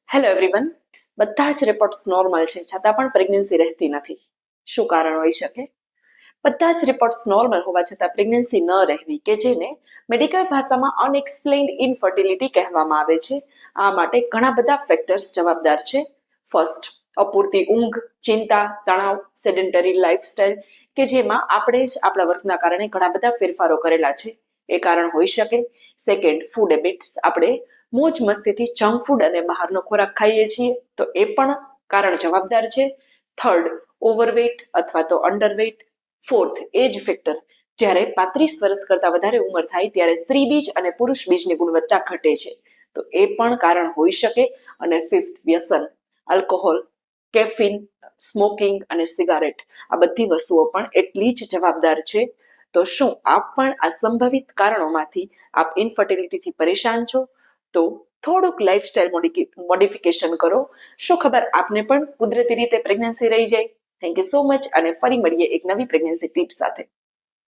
Hello everyone. બધા જ reports normal છે છતાં પણ પ્રેગ્નન્સી રહેતી નથી. શું કારણ હોઈ શકે? બધા જ રિપોર્ટ્સ નોર્મલ હોવા છતાં પ્રેગ્નન્સી ન રહેવી, કે જેને મેડિકલ ભાષામાં અનએક્સપ્લેન્ડ ઇનફર્ટિલિટી કહેવામાં આવે છે, આ માટે ઘણા બધા ફેક્ટર્સ જવાબદાર છે. ફર્સ્ટ, અપૂરતી ઊંઘ, ચિંતા, તણાવ, સેડેન્ટરી લાઇફસ્ટાઇલ, કે જેમાં આપણે જ આપણા વર્કના કારણે ઘણા બધા ફેરફારો કરેલા છે, એ કારણ હોઈ શકે. સેકન્ડ, ફૂડ હેબિટ્સ, આપણે મોજ મસ્તીથી જંક ફૂડ અને બહારનો ખોરાક ખાઈએ છીએ, તો એ પણ કારણ જવાબદાર છે. થર્ડ, ઓવરવેટ અથવા તો અંડરવેટ. ફોર્થ, એજ ફેક્ટર, જ્યારે 35 વર્ષ કરતાં વધારે ઉંમર થાય ત્યારે સ્ત્રી બીજ અને પુરુષ બીજની ગુણવત્તા ઘટે છે, તો એ પણ કારણ હોઈ શકે. અને ફિફ્થ, વ્યસન, આલ્કોહોલ, કેફીન, સ્મોકિંગ અને સિગારેટ, આ બધી વસ્તુઓ પણ એટલી જ જવાબદાર છે. તો શું આપ પણ આ સંભવિત કારણોમાંથી આપ ઇનફર્ટિલિટીથી પરેશાન છો? તો થોડુંક લાઇફસ્ટાઇલ મોડિફિકેશન કરો. શું ખબર આપને પણ કુદરતી રીતે પ્રેગ્નન્સી રહી જાય. થેન્ક યુ સો મચ, અને ફરી મળીએ એક નવી પ્રેગ્નન્સી ટિપ સાથે.